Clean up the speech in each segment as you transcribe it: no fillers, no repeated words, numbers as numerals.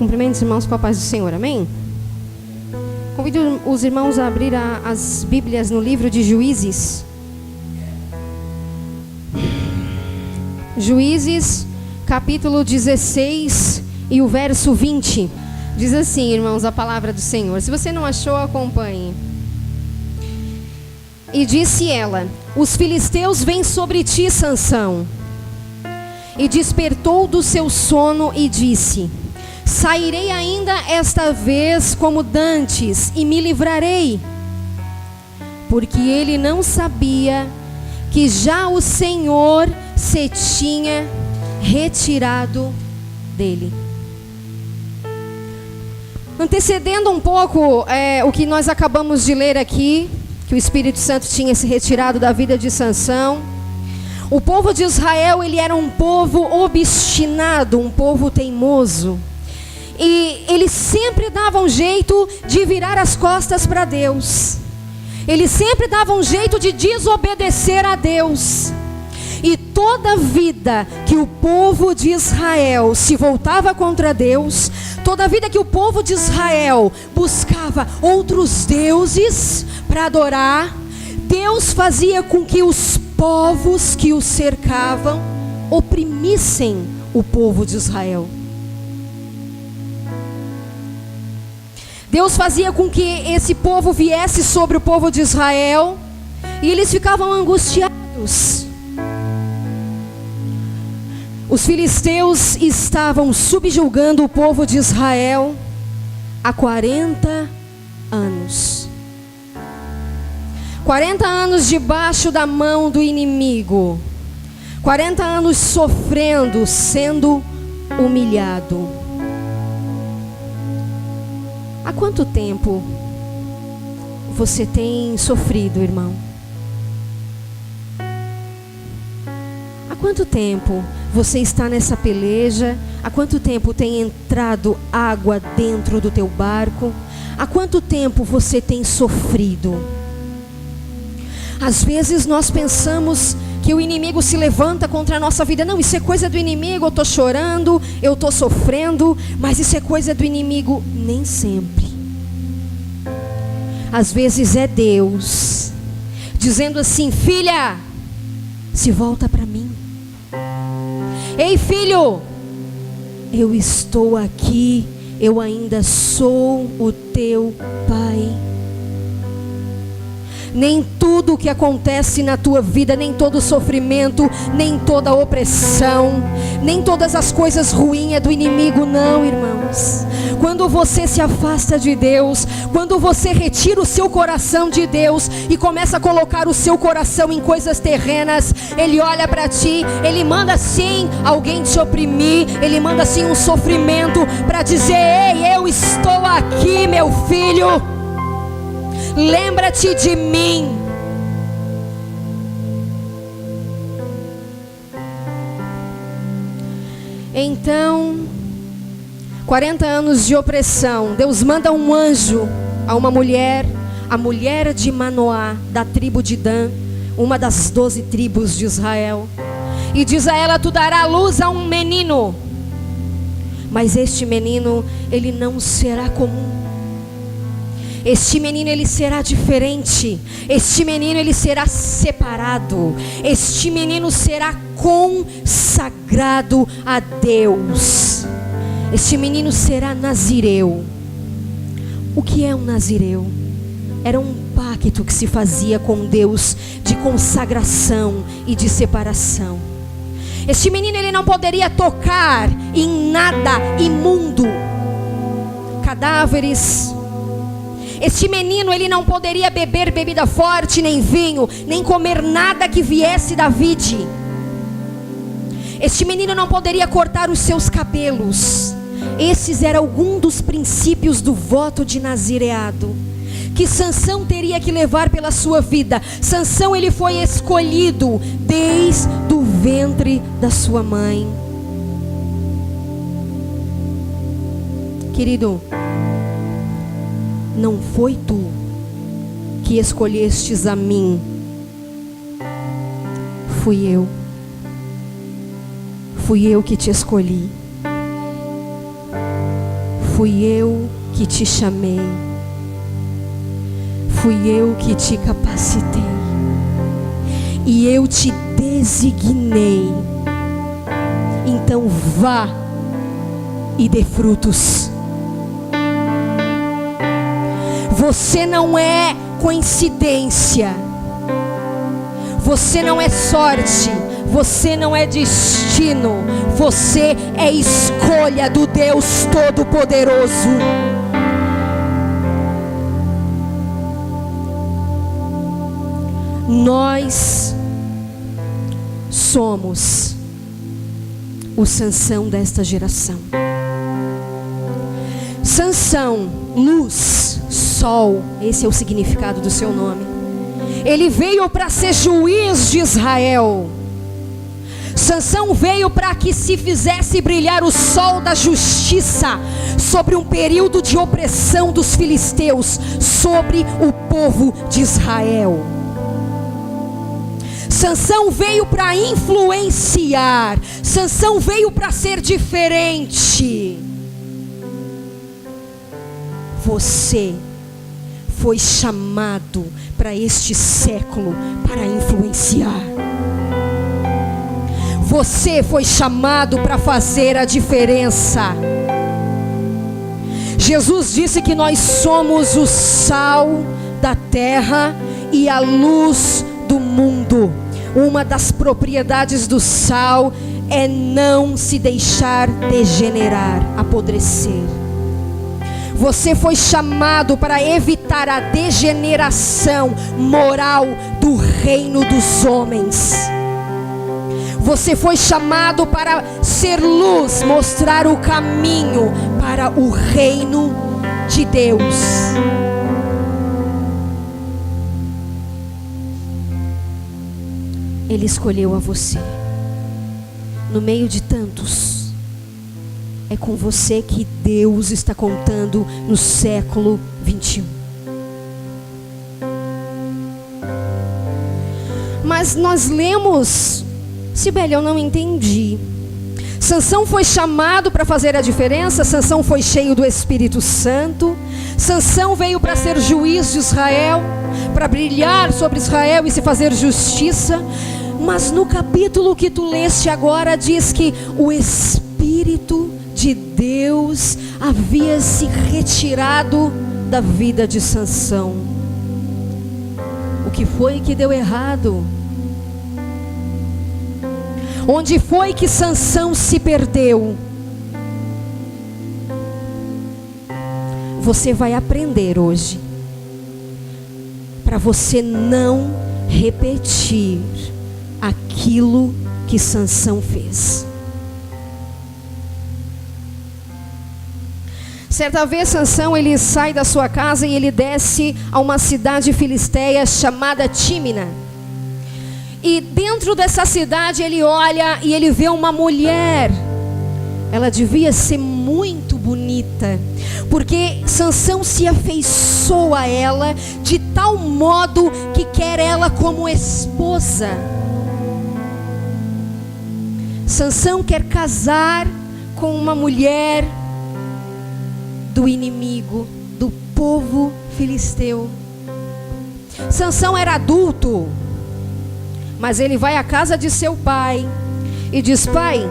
Cumprimento os irmãos com a paz do Senhor, amém? Convido os irmãos a abrir as Bíblias no livro de Juízes. Juízes, capítulo 16 e o verso 20. Diz assim, irmãos, a palavra do Senhor. Se você não achou, acompanhe. E disse ela: os filisteus vêm sobre ti, Sansão. E despertou do seu sono e disse: sairei ainda esta vez como dantes e me livrarei. Porque ele não sabia que já o Senhor se tinha retirado dele. Antecedendo um pouco o que nós acabamos de ler aqui, que o Espírito Santo tinha se retirado da vida de Sansão. O povo de Israel, ele era um povo obstinado, um povo teimoso. E eles sempre davam jeito de virar as costas para Deus. Eles sempre davam um jeito de desobedecer a Deus. E toda vida que o povo de Israel se voltava contra Deus, toda vida que o povo de Israel buscava outros deuses para adorar, Deus fazia com que os povos que o cercavam oprimissem o povo de Israel. Deus fazia com que esse povo viesse sobre o povo de Israel e eles ficavam angustiados. Os filisteus estavam subjugando o povo de Israel há 40 anos. 40 anos debaixo da mão do inimigo. 40 anos sofrendo, sendo humilhado. Há quanto tempo você tem sofrido, irmão? Há quanto tempo você está nessa peleja? Há quanto tempo tem entrado água dentro do teu barco? Há quanto tempo você tem sofrido? Às vezes nós pensamos que o inimigo se levanta contra a nossa vida. Não, isso é coisa do inimigo, eu estou chorando, eu estou sofrendo. Mas isso é coisa do inimigo. Nem sempre. Às vezes é Deus dizendo assim: filha, se volta para mim. Ei, filho, eu estou aqui, eu ainda sou o teu pai. Nem tudo que acontece na tua vida, nem todo sofrimento, nem toda opressão, nem todas as coisas ruins é do inimigo, não, irmãos. Quando você se afasta de Deus, quando você retira o seu coração de Deus e começa a colocar o seu coração em coisas terrenas, Ele olha para ti, Ele manda sim alguém te oprimir, Ele manda sim um sofrimento para dizer: ei, eu estou aqui, meu filho. Lembra-te de mim. Então, 40 anos de opressão. Deus manda um anjo a uma mulher, a mulher de Manoá, da tribo de Dan, uma das 12 tribos de Israel, e diz a ela: tu darás luz a um menino, mas este menino, ele não será comum. Este menino, ele será diferente. Este menino, ele será separado. Este menino será consagrado a Deus. Este menino será nazireu. O que é um nazireu? Era um pacto que se fazia com Deus de consagração e de separação. Este menino, ele não poderia tocar em nada imundo, cadáveres. Este menino, ele não poderia beber bebida forte, nem vinho, nem comer nada que viesse da vide. Este menino não poderia cortar os seus cabelos. Esses eram alguns dos princípios do voto de nazireado que Sansão teria que levar pela sua vida. Sansão, ele foi escolhido desde o ventre da sua mãe. Querido, não foi tu que escolhestes a mim, fui eu. Fui eu que te escolhi. Fui eu que te chamei, fui eu que te capacitei, e eu te designei. Então vá e dê frutos. Você não é coincidência, você não é sorte, você não é destino, você é escolha do Deus Todo-Poderoso. Nós somos o Sansão desta geração. Sansão, luz, sol, esse é o significado do seu nome. Ele veio para ser juiz de Israel. Sansão veio para que se fizesse brilhar o sol da justiça sobre um período de opressão dos filisteus, sobre o povo de Israel. Sansão veio para influenciar. Sansão veio para ser diferente. Você foi chamado para este século para influenciar. Você foi chamado para fazer a diferença. Jesus disse que nós somos o sal da terra e a luz do mundo. Uma das propriedades do sal é não se deixar degenerar, apodrecer. Você foi chamado para evitar a degeneração moral do reino dos homens. Você foi chamado para ser luz, mostrar o caminho para o reino de Deus. Ele escolheu a você. No meio de tantos, é com você que Deus está contando no século 21. Mas nós lemos, Sibeli, eu não entendi. Sansão foi chamado para fazer a diferença. Sansão foi cheio do Espírito Santo. Sansão veio para ser juiz de Israel, para brilhar sobre Israel e se fazer justiça. Mas no capítulo que tu leste agora diz que o Espírito de Deus havia se retirado da vida de Sansão. O que foi que deu errado? Onde foi que Sansão se perdeu? Você vai aprender hoje, para você não repetir aquilo que Sansão fez. Certa vez Sansão, ele sai da sua casa e ele desce a uma cidade filisteia chamada Tímina. E dentro dessa cidade ele olha e ele vê uma mulher. Ela devia ser muito bonita, porque Sansão se afeiçoa a ela de tal modo que quer ela como esposa. Sansão quer casar com uma mulher do inimigo, do povo filisteu. Sansão era adulto, mas ele vai à casa de seu pai e diz: pai,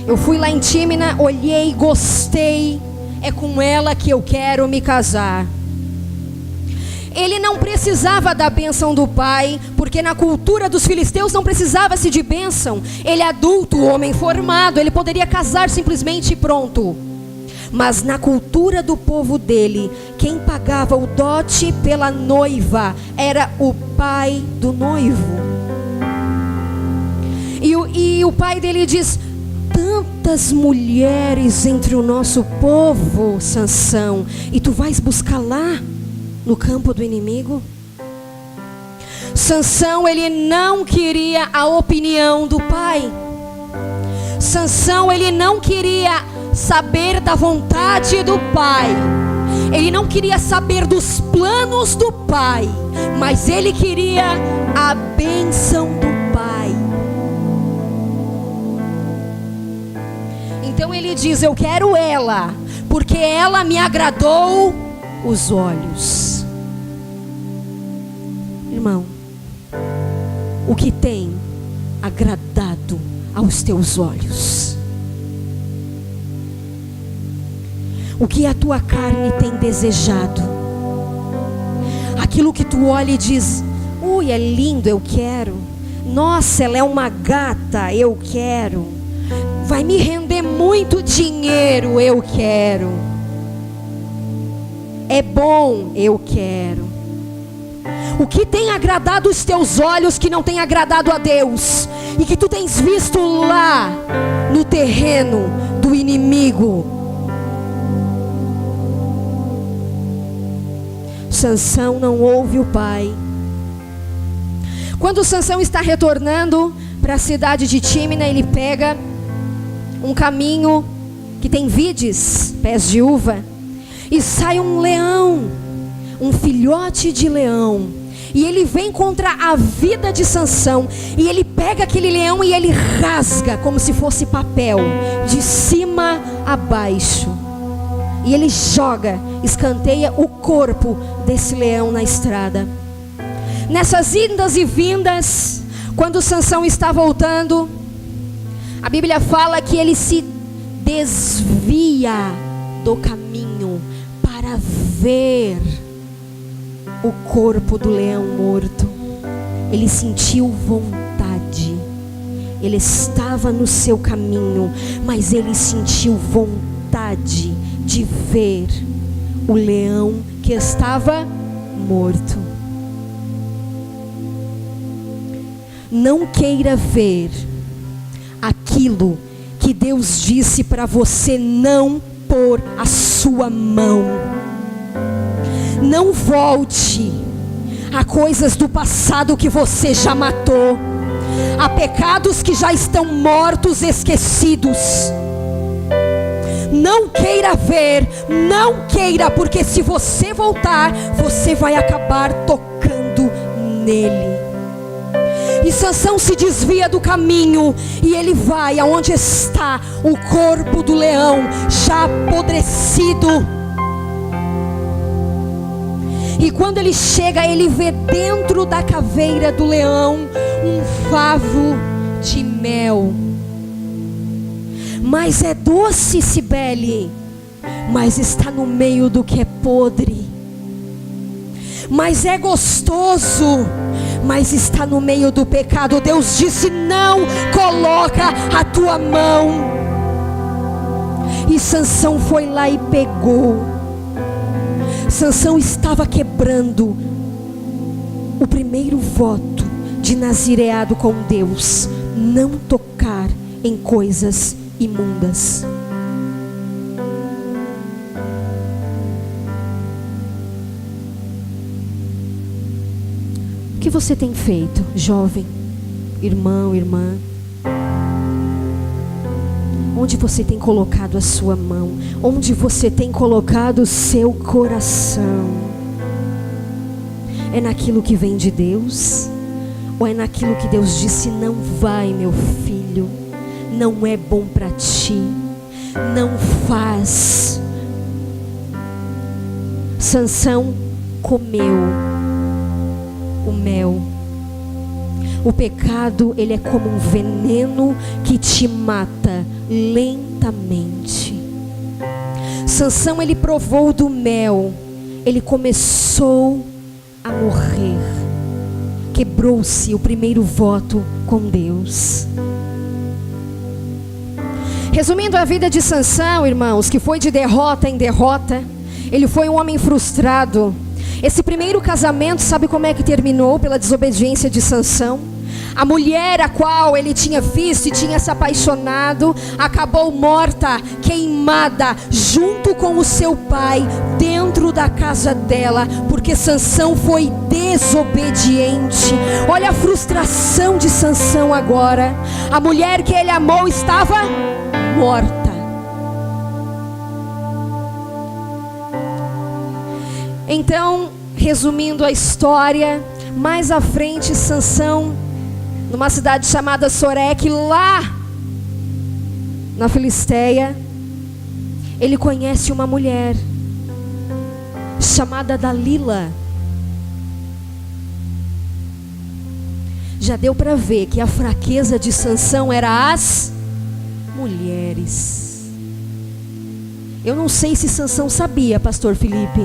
eu fui lá em Tímina, olhei, gostei, é com ela que eu quero me casar. Ele não precisava da bênção do pai, porque na cultura dos filisteus não precisava-se de bênção. Ele é adulto, homem formado, ele poderia casar simplesmente e pronto. Mas na cultura do povo dele, quem pagava o dote pela noiva era o pai do noivo. E o pai dele diz: tantas mulheres entre o nosso povo, Sansão, e tu vais buscar lá no campo do inimigo? Sansão, ele não queria a opinião do pai. Sansão, ele não queria saber da vontade do pai. Ele não queria saber dos planos do pai, mas ele queria a bênção do pai. Então ele diz: eu quero ela, porque ela me agradou os olhos. Irmão, o que tem agradado aos teus olhos? O que a tua carne tem desejado? Aquilo que tu olha e diz: ui, é lindo, eu quero. Nossa, ela é uma gata, eu quero. Vai me render muito dinheiro, eu quero. É bom, eu quero. O que tem agradado os teus olhos que não tem agradado a Deus, e que tu tens visto lá no terreno do inimigo? Sansão não ouve o pai. Quando Sansão está retornando para a cidade de Tímina, ele pega um caminho que tem vides, pés de uva, e sai um leão, um filhote de leão, e ele vem contra a vida de Sansão, e ele pega aquele leão e ele rasga como se fosse papel, de cima a baixo, e ele joga, escanteia o corpo desse leão na estrada. Nessas indas e vindas, quando Sansão está voltando, a Bíblia fala que ele se desvia do caminho para ver o corpo do leão morto. Ele sentiu vontade. Ele estava no seu caminho, mas ele sentiu vontade de ver o leão que estava morto. Não queira ver aquilo que Deus disse para você não pôr a sua mão. Não volte a coisas do passado que você já matou, a pecados que já estão mortos, esquecidos. Não queira ver, não queira, porque se você voltar, você vai acabar tocando nele. E Sansão se desvia do caminho, e ele vai aonde está o corpo do leão, já apodrecido. E quando ele chega, ele vê dentro da caveira do leão um favo de mel. Mas é doce, Cibele, mas está no meio do que é podre. Mas é gostoso, mas está no meio do pecado. Deus disse: não coloca a tua mão. E Sansão foi lá e pegou. Sansão estava quebrando o primeiro voto de nazireado com Deus: não tocar em coisas imundas. O que você tem feito, jovem, irmão, irmã? Onde você tem colocado a sua mão? Onde você tem colocado o seu coração? É naquilo que vem de Deus? Ou é naquilo que Deus disse: não vai, meu filho, não é bom para ti, não faz? Sansão comeu o mel. O pecado, ele é como um veneno que te mata lentamente. Sansão, ele provou do mel, ele começou a morrer. Quebrou-se o primeiro voto com Deus. Resumindo a vida de Sansão, irmãos, que foi de derrota em derrota, ele foi um homem frustrado. Esse primeiro casamento, sabe como é que terminou? Pela desobediência de Sansão. A mulher a qual ele tinha visto e tinha se apaixonado acabou morta, queimada, junto com o seu pai, dentro da casa dela, porque Sansão foi desobediente. Olha a frustração de Sansão agora. A mulher que ele amou estava morta. Então, resumindo a história, mais à frente, Sansão, numa cidade chamada Soreque, lá na Filisteia, ele conhece uma mulher chamada Dalila. Já deu para ver que a fraqueza de Sansão era as mulheres. Eu não sei se Sansão sabia, pastor Felipe,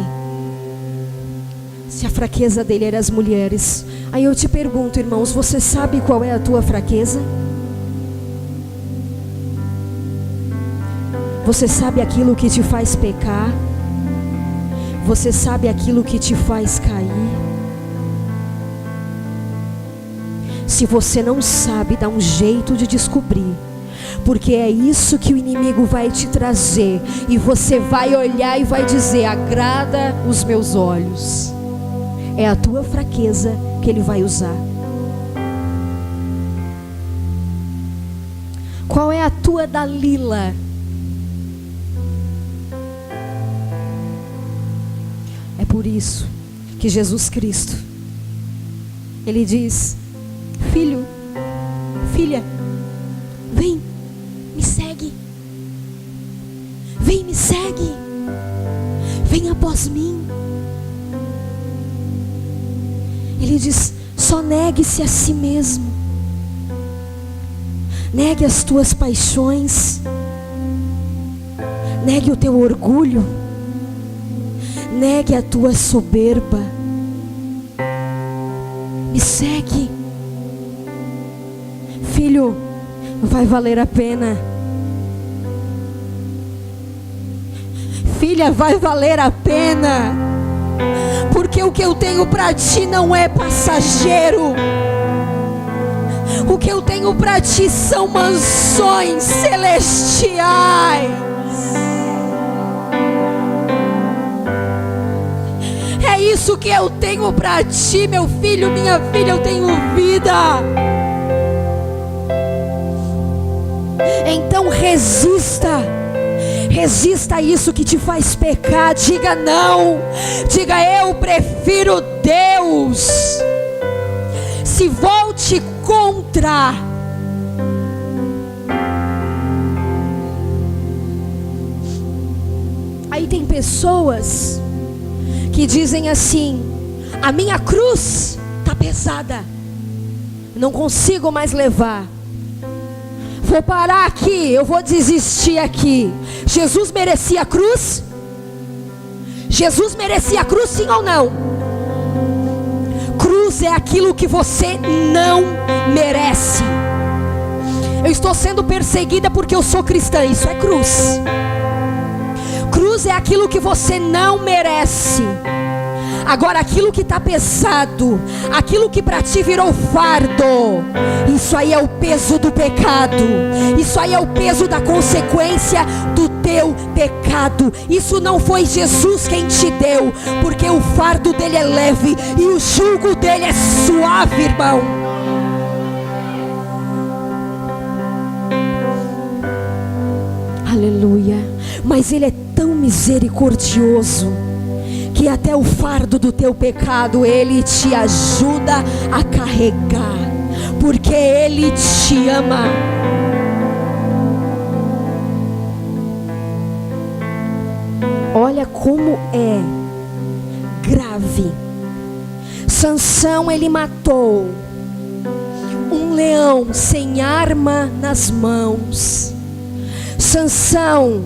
se a fraqueza dele era as mulheres. Aí eu te pergunto, irmãos, você sabe qual é a tua fraqueza? Você sabe aquilo que te faz pecar? Você sabe aquilo que te faz cair? Se você não sabe, dá um jeito de descobrir, porque é isso que o inimigo vai te trazer, e você vai olhar e vai dizer: agrada os meus olhos. É a tua fraqueza que ele vai usar. Qual é a tua Dalila? É por isso que Jesus Cristo, ele diz: filho, filha, vem, me segue. Vem, me segue. Vem após mim. Ele diz: só negue-se a si mesmo. Negue as tuas paixões. Negue o teu orgulho. Negue a tua soberba. Me segue. Filho, vai valer a pena. Filha, vai valer a pena. Porque o que eu tenho para ti não é passageiro. O que eu tenho para ti são mansões celestiais. É isso que eu tenho para ti, meu filho, minha filha. Eu tenho vida. Então resista. Resista a isso que te faz pecar. Diga não. Diga: eu prefiro Deus. Se volte contra. Aí tem pessoas que dizem assim: a minha cruz está pesada, não consigo mais levar. Vou parar aqui, eu vou desistir aqui. Jesus merecia a cruz? Jesus merecia a cruz, sim ou não? Cruz é aquilo que você não merece. Eu estou sendo perseguida porque eu sou cristã, isso é cruz. Cruz é aquilo que você não merece. Agora, aquilo que está pesado, aquilo que para ti virou fardo, isso aí é o peso do pecado. Isso aí é o peso da consequência do teu pecado. Isso não foi Jesus quem te deu, porque o fardo dele é leve e o jugo dele é suave, irmão. Aleluia. Mas ele é tão misericordioso que até o fardo do teu pecado ele te ajuda a carregar, porque ele te ama. Olha como é grave. Sansão, ele matou um leão sem arma nas mãos. Sansão,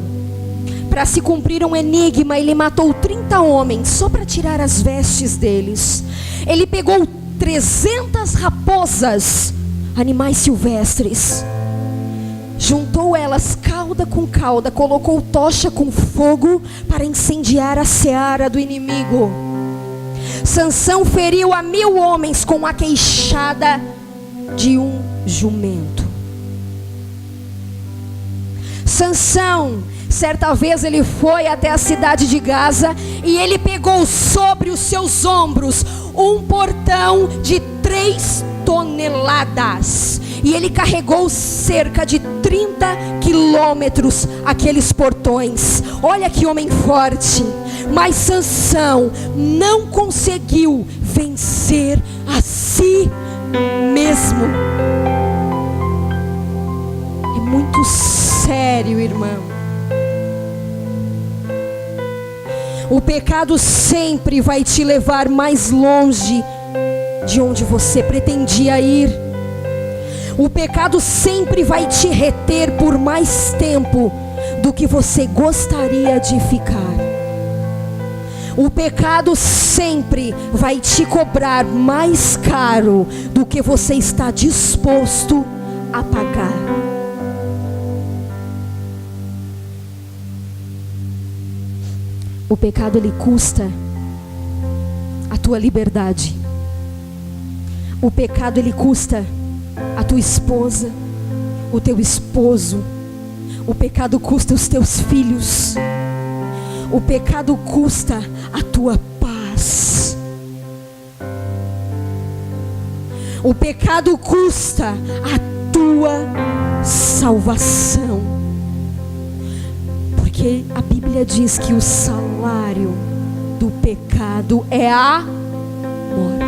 para se cumprir um enigma, ele matou 30 homens só para tirar as vestes deles. Ele pegou 300 raposas, animais silvestres, juntou elas cauda com cauda, colocou tocha com fogo para incendiar a seara do inimigo. Sansão feriu a 1000 homens com a queixada de um jumento. Sansão, certa vez ele foi até a cidade de Gaza e ele pegou sobre os seus ombros um portão de 3 toneladas. E ele carregou cerca de 30 quilômetros aqueles portões. Olha que homem forte. Mas Sansão não conseguiu vencer a si mesmo. É muito sério, irmão. O pecado sempre vai te levar mais longe de onde você pretendia ir. O pecado sempre vai te reter por mais tempo do que você gostaria de ficar. O pecado sempre vai te cobrar mais caro do que você está disposto a pagar. O pecado, ele custa a tua liberdade. O pecado, ele custa a tua esposa, o teu esposo. O pecado custa os teus filhos. O pecado custa a tua paz. O pecado custa a tua salvação. Porque a Bíblia diz que o salário do pecado é a morte.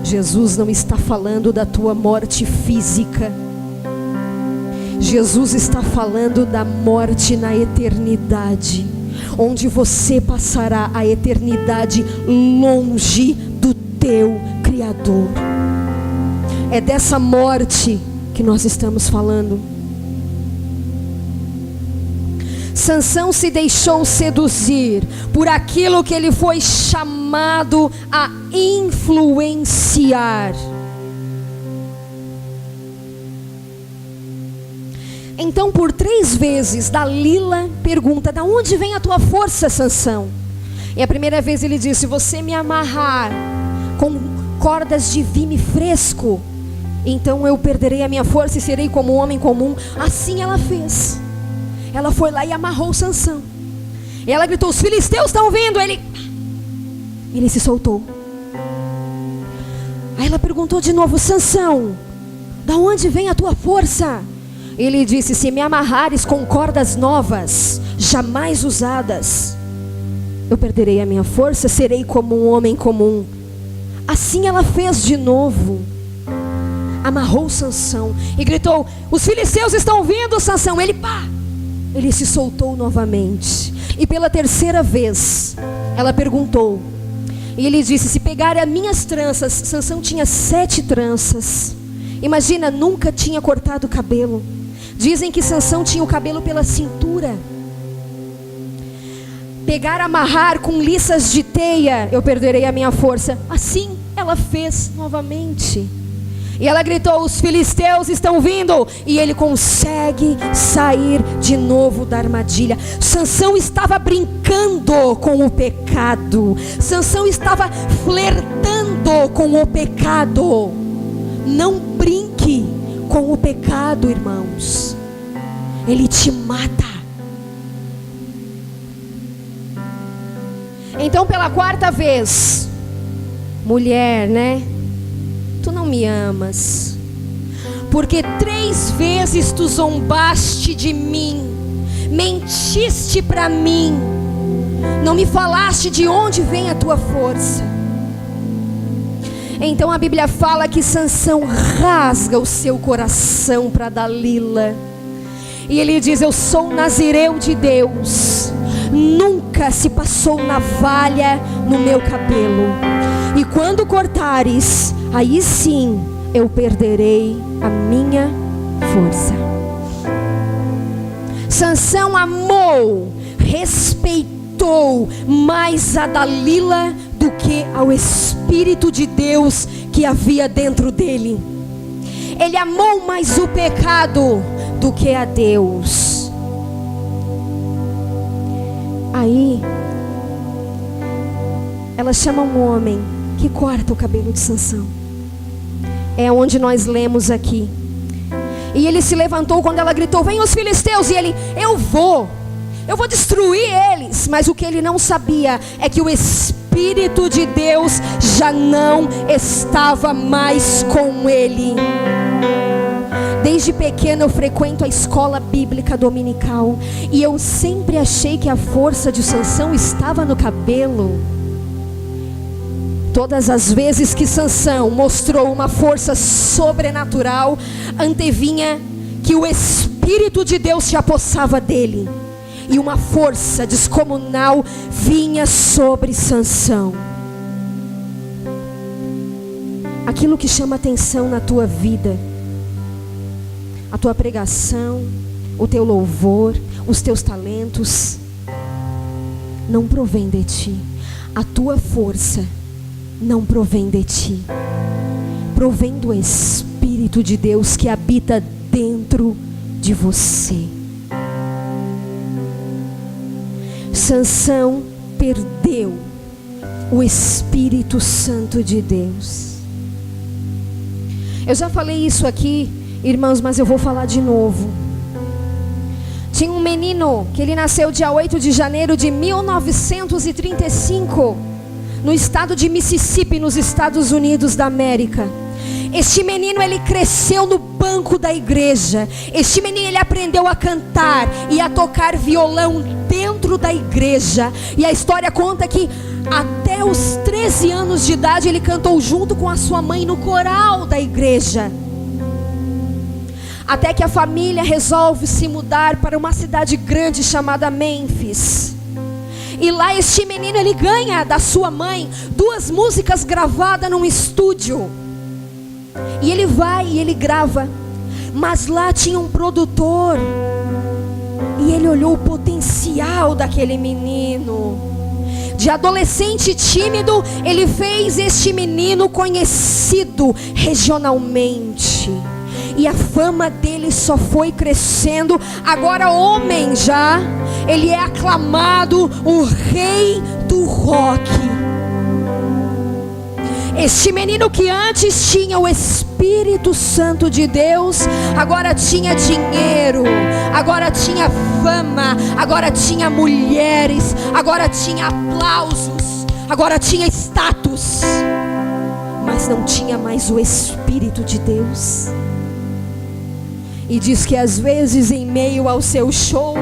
Jesus não está falando da tua morte física. Jesus está falando da morte na eternidade, onde você passará a eternidade longe do teu Criador. É dessa morte que nós estamos falando. Sansão se deixou seduzir por aquilo que ele foi chamado a influenciar. Então, por 3 vezes, Dalila pergunta: da onde vem a tua força, Sansão? E a primeira vez ele disse: se você me amarrar com cordas de vime fresco, então eu perderei a minha força e serei como um homem comum. Assim ela fez. Ela foi lá e amarrou Sansão. E ela gritou: os filisteus estão vindo. Ele se soltou. Aí ela perguntou de novo: Sansão, da onde vem a tua força? Ele disse: se me amarrares com cordas novas, jamais usadas, eu perderei a minha força, serei como um homem comum. Assim ela fez de novo. Amarrou Sansão e gritou: os filisteus estão vindo, Sansão. Ele se soltou novamente. E pela 3ª vez ela perguntou. E ele disse: se pegar as minhas tranças. Sansão tinha 7 tranças. Imagina, nunca tinha cortado o cabelo. Dizem que Sansão tinha o cabelo pela cintura. Pegar, amarrar com liças de teia, eu perderei a minha força. Assim ela fez novamente. E ela gritou: os filisteus estão vindo. E ele consegue sair de novo da armadilha. Sansão estava brincando com o pecado. Sansão estava flertando com o pecado. Não brinque com o pecado, irmãos. Ele te mata. Então, pela 4ª vez: mulher, né? Tu não me amas, porque 3 vezes tu zombaste de mim, mentiste para mim, não me falaste de onde vem a tua força. Então a Bíblia fala que Sansão rasga o seu coração para Dalila. E ele diz: eu sou nazireu de Deus, nunca se passou navalha no meu cabelo. E quando cortares, aí sim eu perderei a minha força. Sansão amou, respeitou mais a Dalila do que ao Espírito de Deus que havia dentro dele. Ele amou mais o pecado do que a Deus. Aí ela chama um homem que corta o cabelo de Sansão. É onde nós lemos aqui. E ele se levantou quando ela gritou: vem os filisteus. E ele: eu vou destruir eles. Mas o que ele não sabia é que o Espírito de Deus já não estava mais com ele. Desde pequena eu frequento a escola bíblica dominical, e eu sempre achei que a força de Sansão estava no cabelo. Todas as vezes que Sansão mostrou uma força sobrenatural, antevinha que o Espírito de Deus se apossava dele. e uma força descomunal vinha sobre Sansão. Aquilo que chama atenção na tua vida, a tua pregação, o teu louvor, os teus talentos, não provém de ti. A tua força não provém de ti, provém do Espírito de Deus que habita dentro de você. Sansão perdeu o Espírito Santo de Deus. Eu já falei isso aqui, irmãos, mas eu vou falar de novo. Tinha um menino que ele nasceu dia 8 de janeiro de 1935, no estado de Mississippi, nos Estados Unidos da América. Este menino, ele cresceu no banco da igreja. Este menino, ele aprendeu a cantar e a tocar violão dentro da igreja. E a história conta que até os 13 anos de idade ele cantou junto com a sua mãe no coral da igreja. Até que a família resolve se mudar para uma cidade grande chamada Memphis. E lá este menino, ele ganha da sua mãe 2 músicas gravadas num estúdio. E ele vai e ele grava. Mas lá tinha um produtor. E ele olhou o potencial daquele menino. De adolescente tímido, ele fez este menino conhecido regionalmente. E a fama dele só foi crescendo. Agora homem já, ele é aclamado o rei do rock. Este menino que antes tinha o Espírito Santo de Deus, agora tinha dinheiro, agora tinha fama, agora tinha mulheres, agora tinha aplausos, agora tinha status, mas não tinha mais o Espírito de Deus. E diz que às vezes em meio ao seu show,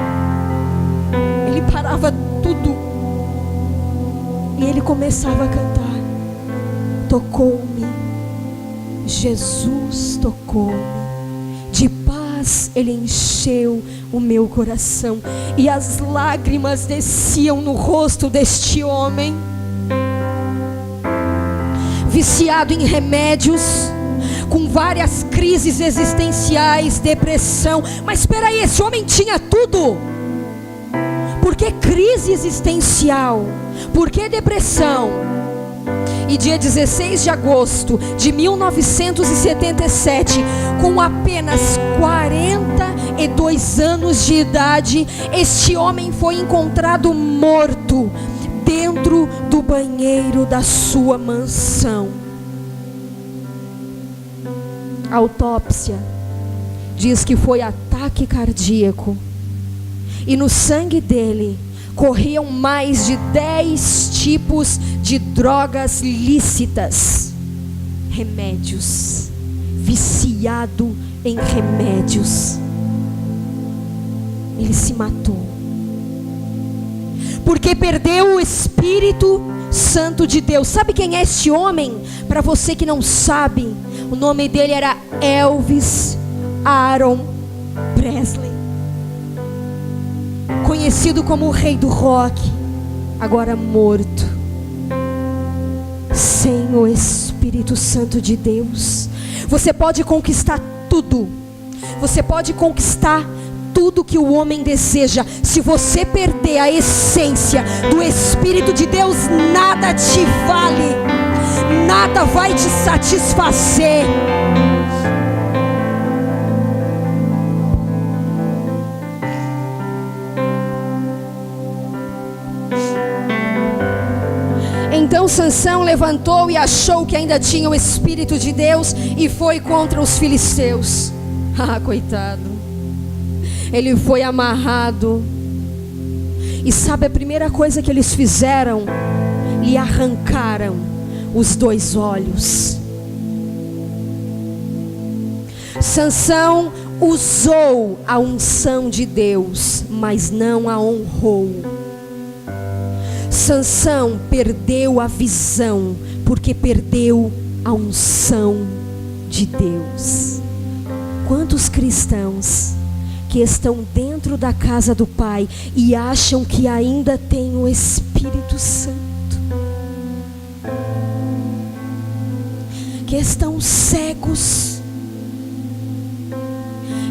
ele parava tudo e ele começava a cantar. Tocou-me, Jesus tocou-me, de paz ele encheu o meu coração. E as lágrimas desciam no rosto deste homem, viciado em remédios, com várias crises existenciais, depressão. Mas espera aí, esse homem tinha tudo. Por que crise existencial? Por que depressão? E dia 16 de agosto de 1977, com apenas 42 anos de idade, este homem foi encontrado morto dentro do banheiro da sua mansão. A autópsia diz que foi ataque cardíaco. E no sangue dele corriam mais de 10 tipos de drogas lícitas. Remédios. Viciado em remédios. Ele se matou. Porque perdeu o Espírito Santo de Deus. Sabe quem é este homem? Para você que não sabe, o nome dele era Elvis Aaron Presley, conhecido como o rei do rock, agora morto, sem o Espírito Santo de Deus. Você pode conquistar tudo, você pode conquistar tudo que o homem deseja. Se você perder a essência do Espírito de Deus, nada te vale, nada vai te satisfazer. Então Sansão levantou e achou que ainda tinha o Espírito de Deus e foi contra os filisteus. Ah, coitado. Ele foi amarrado. E sabe a primeira coisa que eles fizeram? Lhe arrancaram os 2 olhos. Sansão usou a unção de Deus, mas não a honrou. Sansão perdeu a visão, porque perdeu a unção de Deus. Quantos cristãos porque estão dentro da casa do Pai e acham que ainda tem o Espírito Santo, que estão cegos,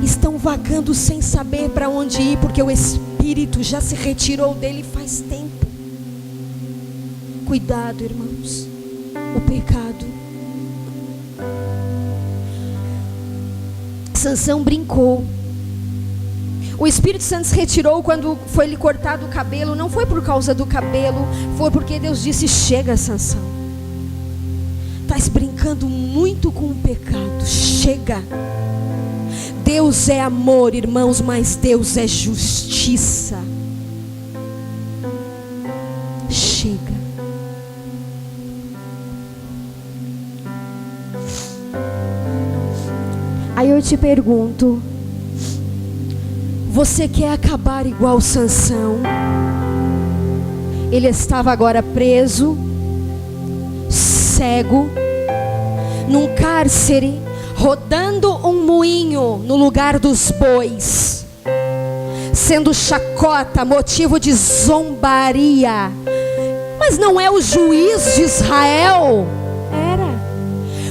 estão vagando sem saber para onde ir, porque o Espírito já se retirou dele faz tempo. Cuidado, irmãos, o pecado. Sansão brincou. O Espírito Santo se retirou quando foi lhe cortado o cabelo. Não foi por causa do cabelo, foi porque Deus disse: chega, Sansão, estás brincando muito com o pecado, chega. Deus é amor, irmãos, mas Deus é justiça. Chega. Aí eu te pergunto: você quer acabar igual Sansão? Ele estava agora preso, cego, num cárcere, rodando um moinho no lugar dos bois, sendo chacota, motivo de zombaria. Mas não é o juiz de Israel?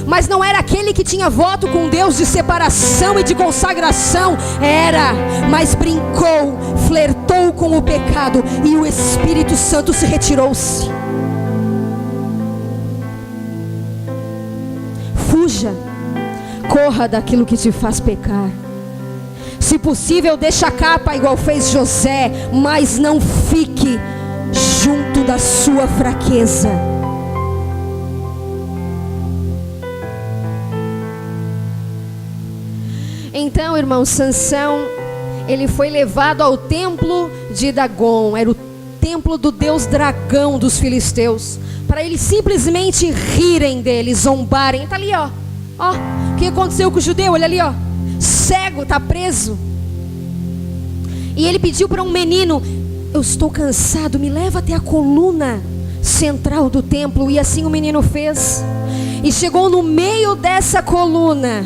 Mas não era aquele que tinha voto com Deus de separação e de consagração? Era, mas brincou, flertou com o pecado, e o Espírito Santo se retirou-se. Fuja, corra daquilo que te faz pecar. Se possível, deixa a capa igual fez José, mas não fique junto da sua fraqueza. Então, irmão, Sansão, ele foi levado ao templo de Dagon, era o templo do deus dragão dos filisteus, para eles simplesmente rirem dele, zombarem. Está ali, ó, o que aconteceu com o judeu? Olha ali, ó, cego, está preso. E ele pediu para um menino: eu estou cansado, me leva até a coluna central do templo. E assim o menino fez, e chegou no meio dessa coluna.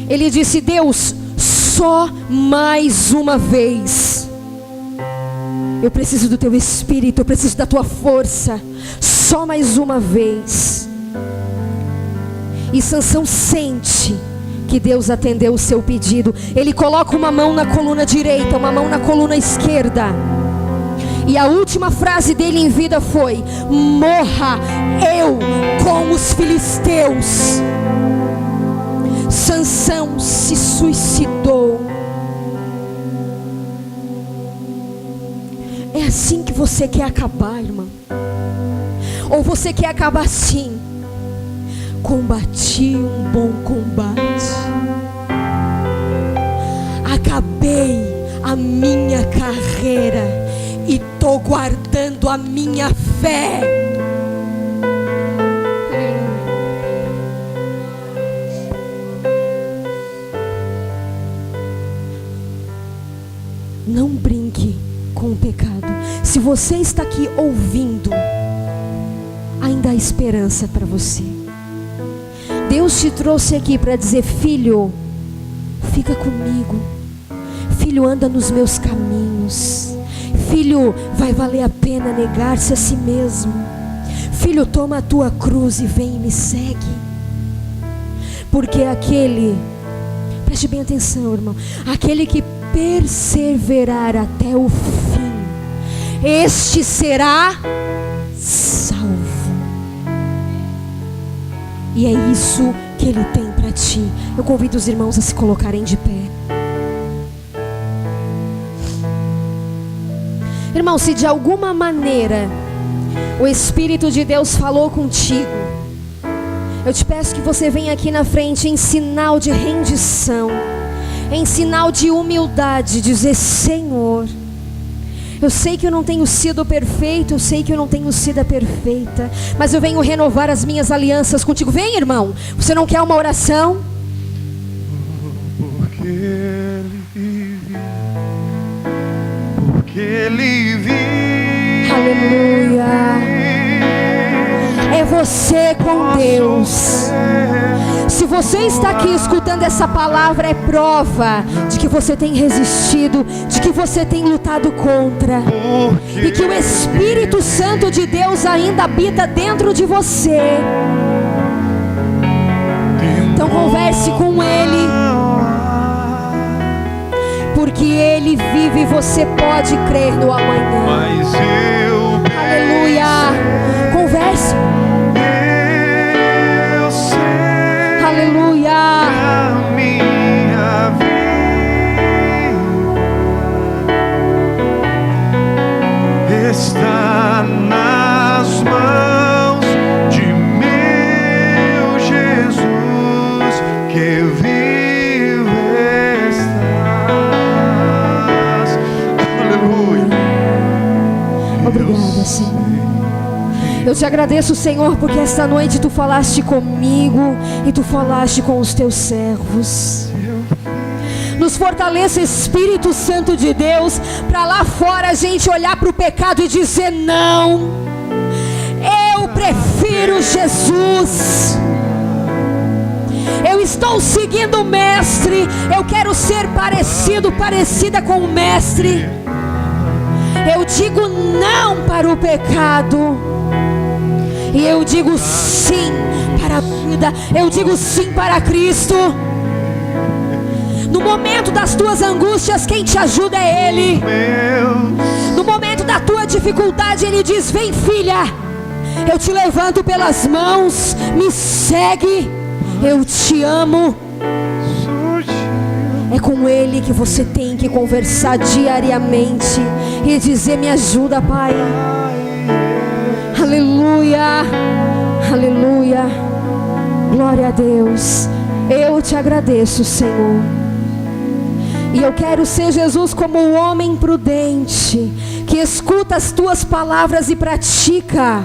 Ele disse: Deus, só mais uma vez. Eu preciso do teu Espírito, eu preciso da tua força. Só mais uma vez. E Sansão sente que Deus atendeu o seu pedido. Ele coloca uma mão na coluna direita, uma mão na coluna esquerda. E a última frase dele em vida foi: morra eu com os filisteus. Sansão se suicidou. É assim que você quer acabar, irmão? Ou você quer acabar assim: combati um bom combate, acabei a minha carreira e estou guardando a minha fé. Não brinque com o pecado. Se você está aqui ouvindo, ainda há esperança para você. Deus te trouxe aqui para dizer: filho, fica comigo. Filho, anda nos meus caminhos. Filho, vai valer a pena negar-se a si mesmo. Filho, toma a tua cruz e vem e me segue. Porque aquele, preste bem atenção, irmão, aquele que perseverar até o fim, este será salvo. E é isso que Ele tem para ti. Eu convido os irmãos a se colocarem de pé. Irmão, se de alguma maneira o Espírito de Deus falou contigo, eu te peço que você venha aqui na frente em sinal de rendição, em sinal de humildade, dizer: Senhor, eu sei que eu não tenho sido perfeito, eu sei que eu não tenho sido a perfeita, mas eu venho renovar as minhas alianças contigo. Vem, irmão, você não quer uma oração? Porque Ele vive, porque Ele vive. Aleluia. É você com Deus. Se você está aqui escutando essa palavra, é prova de que você tem resistido, de que você tem lutado contra, e que o Espírito Santo de Deus ainda habita dentro de você. Então converse com Ele, porque Ele vive e você pode crer no amanhã. Mas eu Aleluia. Converse. Eu sei Aleluia. a minha vida está nas mãos de meu Jesus, que vive estás. Aleluia. Obrigada, Senhor. Eu te agradeço, Senhor, porque esta noite Tu falaste comigo e Tu falaste com os Teus servos. Nos fortaleça, Espírito Santo de Deus, para lá fora a gente olhar para o pecado e dizer: não, eu prefiro Jesus. Eu estou seguindo o Mestre. Eu quero ser parecida com o Mestre. Eu digo não para o pecado, e eu digo sim para a vida. Eu digo sim para Cristo. No momento das tuas angústias, quem te ajuda é Ele. No momento da tua dificuldade, Ele diz: vem, filha, eu te levanto pelas mãos, me segue, eu te amo. É com Ele que você tem que conversar diariamente e dizer: me ajuda, Pai. Aleluia, aleluia, glória a Deus. Eu te agradeço, Senhor. E eu quero ser, Jesus, como um homem prudente, que escuta as tuas palavras e pratica.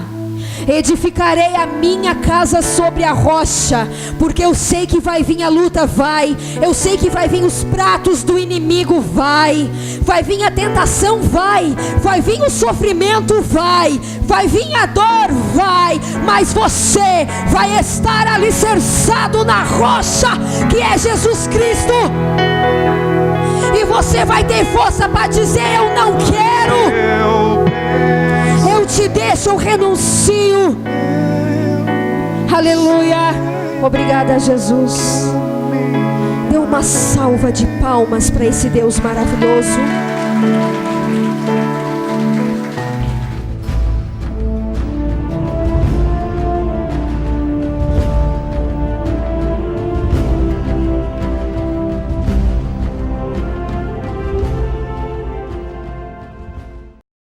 Edificarei a minha casa sobre a rocha, porque eu sei que vai vir a luta, eu sei que vai vir os pratos do inimigo, vai vir a tentação, vai vir o sofrimento, vai vir a dor, mas você vai estar alicerçado na rocha, que é Jesus Cristo. E você vai ter força para dizer: eu não quero, eu te deixo, eu renuncio. Aleluia. Obrigada, Jesus. Dê uma salva de palmas para esse Deus maravilhoso.